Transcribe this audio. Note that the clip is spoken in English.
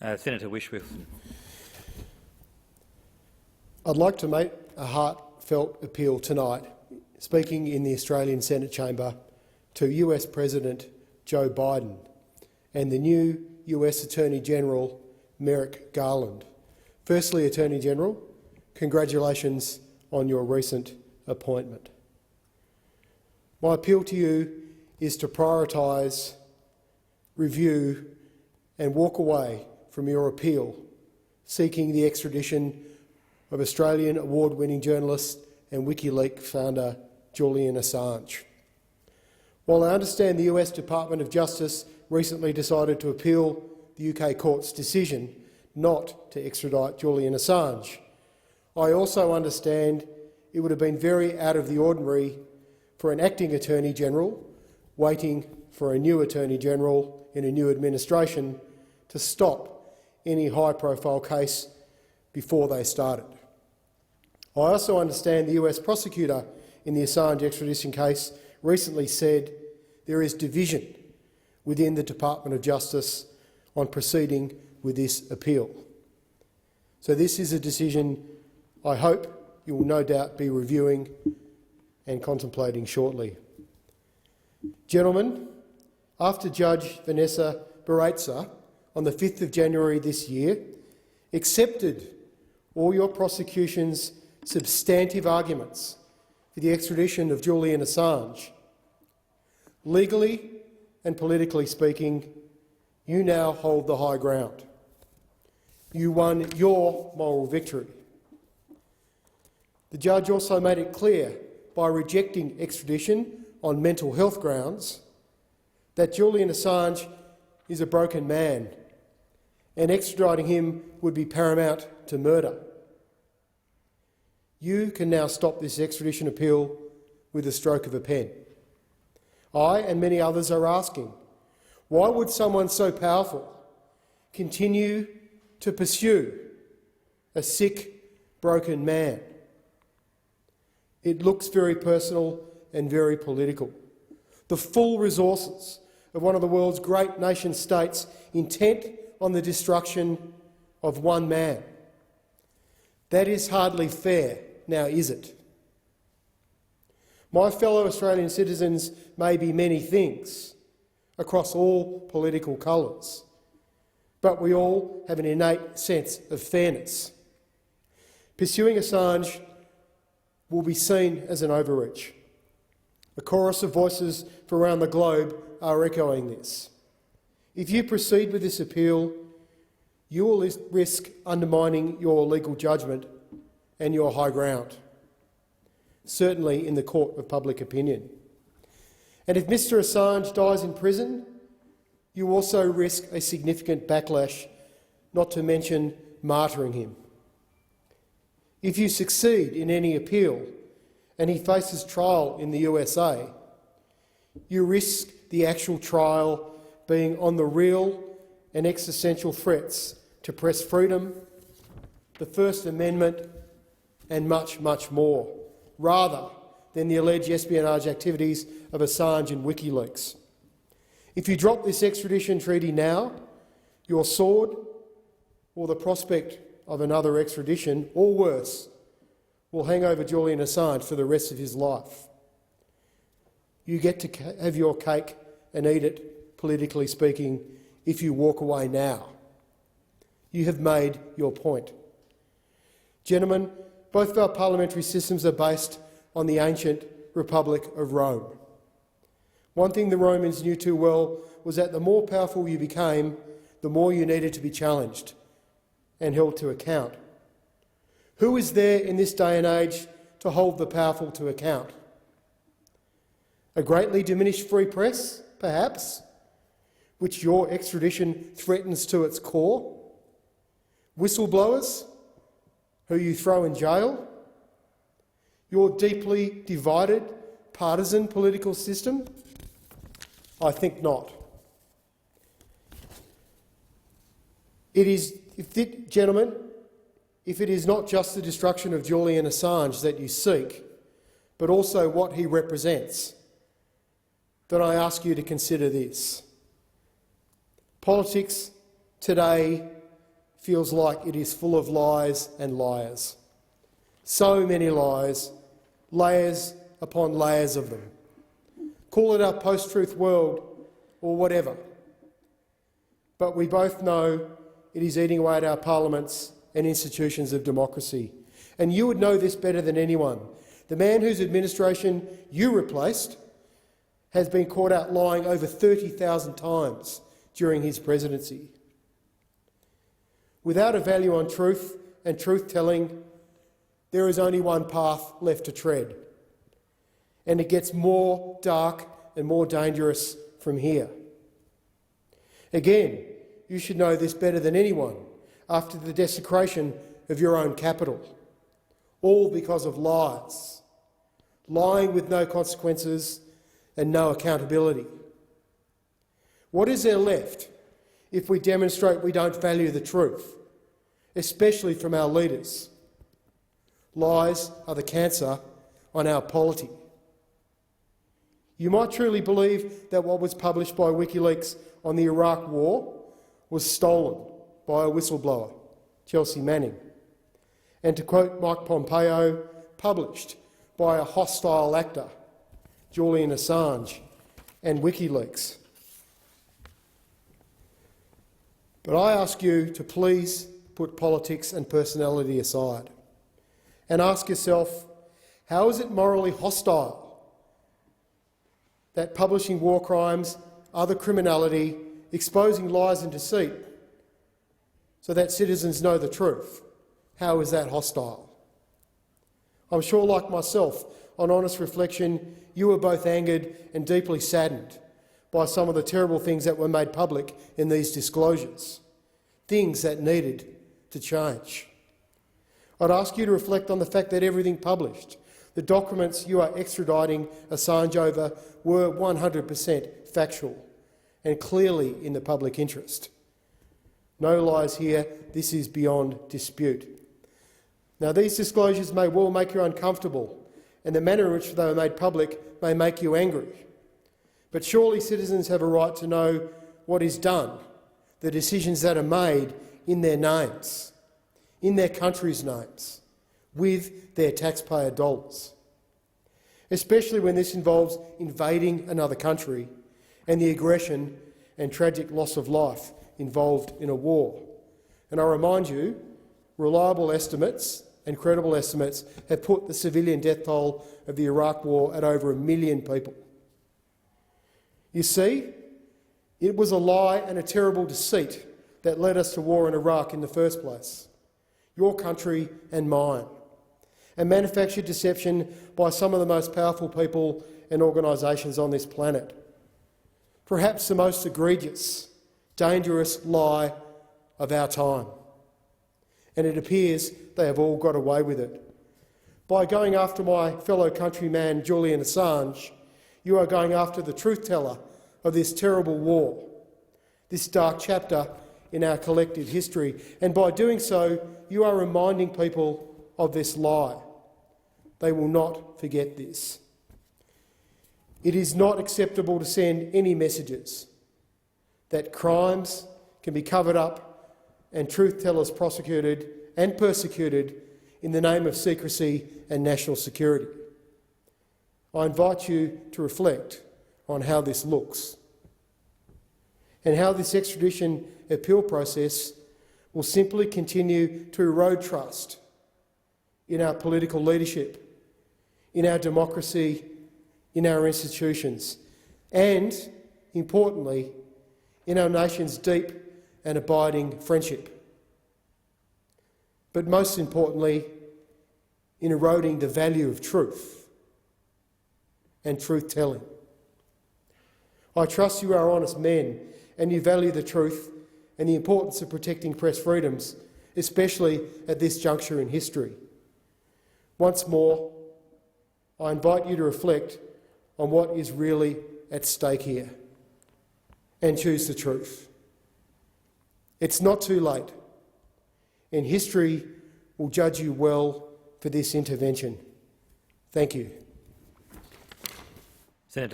Senator Whish-Wilson. I'd like to make a heartfelt appeal tonight, speaking in the Australian Senate chamber, to US President Joe Biden and the new US Attorney General Merrick Garland. Firstly, Attorney General, congratulations on your recent appointment. My appeal to you is to prioritise, review and walk away from your appeal seeking the extradition of Australian award-winning journalist and WikiLeaks founder Julian Assange. While I understand the US Department of Justice recently decided to appeal the UK court's decision not to extradite Julian Assange, I also understand it would have been very out of the ordinary for an acting Attorney General waiting for a new Attorney General in a new administration to stop any high-profile case before they started. I also understand the US prosecutor in the Assange extradition case recently said there is division within the Department of Justice on proceeding with this appeal. So this is a decision I hope you will no doubt be reviewing and contemplating shortly. Gentlemen, after Judge Vanessa Baraitser on the 5th of January this year accepted all your prosecution's substantive arguments for the extradition of Julian Assange, legally and politically speaking, you now hold the high ground. You won your moral victory. The judge also made it clear by rejecting extradition on mental health grounds that Julian Assange is a broken man and extraditing him would be paramount to murder. You can now stop this extradition appeal with a stroke of a pen. I and many others are asking, why would someone so powerful continue to pursue a sick, broken man? It looks very personal and very political. The full resources of one of the world's great nation-states intent on the destruction of one man. That is hardly fair, now is it? My fellow Australian citizens may be many things across all political colours, but we all have an innate sense of fairness. Pursuing Assange will be seen as an overreach. A chorus of voices from around the globe are echoing this. If you proceed with this appeal, you will risk undermining your legal judgment and your high ground, certainly in the court of public opinion. And if Mr Assange dies in prison, you also risk a significant backlash, not to mention martyring him. If you succeed in any appeal and he faces trial in the USA, you risk the actual trial being on the real and existential threats to press freedom, the First Amendment and much, much more, rather than the alleged espionage activities of Assange and WikiLeaks. If you drop this extradition treaty now, your sword or the prospect of another extradition, or worse, will hang over Julian Assange for the rest of his life. You get to have your cake and eat it, politically speaking, if you walk away now. You have made your point. Gentlemen, both of our parliamentary systems are based on the ancient Republic of Rome. One thing the Romans knew too well was that the more powerful you became, the more you needed to be challenged and held to account. Who is there in this day and age to hold the powerful to account? A greatly diminished free press, perhaps, which your extradition threatens to its core? Whistleblowers, who you throw in jail? Your deeply divided, partisan political system? I think not. Gentlemen, if it is not just the destruction of Julian Assange that you seek, but also what he represents, then I ask you to consider this. Politics today feels like it is full of lies and liars. So many lies, layers upon layers of them. Call it a post-truth world or whatever. But we both know it is eating away at our parliaments and institutions of democracy. And you would know this better than anyone. The man whose administration you replaced has been caught out lying over 30,000 times during his presidency. Without a value on truth and truth-telling, there is only one path left to tread. And it gets more dark and more dangerous from here. Again, you should know this better than anyone after the desecration of your own capital, all because of lies, lying with no consequences and no accountability. What is there left if we demonstrate we don't value the truth, especially from our leaders? Lies are the cancer on our polity. You might truly believe that what was published by WikiLeaks on the Iraq War was stolen by a whistleblower, Chelsea Manning, and to quote Mike Pompeo, published by a hostile actor, Julian Assange, and WikiLeaks. But I ask you to please put politics and personality aside and ask yourself, how is it morally hostile that publishing war crimes, other criminality, exposing lies and deceit so that citizens know the truth? How is that hostile? I'm sure, like myself, on honest reflection, you were both angered and deeply saddened by some of the terrible things that were made public in these disclosures, things that needed to change. I'd ask you to reflect on the fact that everything published, the documents you are extraditing Assange over, were 100% factual and clearly in the public interest. No lies here, this is beyond dispute. Now, these disclosures may well make you uncomfortable, and the manner in which they were made public may make you angry. But surely citizens have a right to know what is done, the decisions that are made in their names, in their country's names, with their taxpayer dollars, especially when this involves invading another country and the aggression and tragic loss of life involved in a war. And I remind you, reliable estimates and credible estimates have put the civilian death toll of the Iraq War at over 1 million people. You see, it was a lie and a terrible deceit that led us to war in Iraq in the first place, your country and mine, a manufactured deception by some of the most powerful people and organisations on this planet. Perhaps the most egregious, dangerous lie of our time. And it appears they have all got away with it. By going after my fellow countryman Julian Assange, you are going after the truth-teller of this terrible war, this dark chapter in our collective history, and by doing so, you are reminding people of this lie. They will not forget this. It is not acceptable to send any messages that crimes can be covered up and truth-tellers prosecuted and persecuted in the name of secrecy and national security. I invite you to reflect on how this looks and how this extradition appeal process will simply continue to erode trust in our political leadership, in our democracy, in our institutions, and, importantly, in our nation's deep and abiding friendship. But most importantly, in eroding the value of truth and truth-telling. I trust you are honest men and you value the truth and the importance of protecting press freedoms, especially at this juncture in history. Once more, I invite you to reflect on what is really at stake here and choose the truth. It's not too late, and history will judge you well for this intervention. Thank you.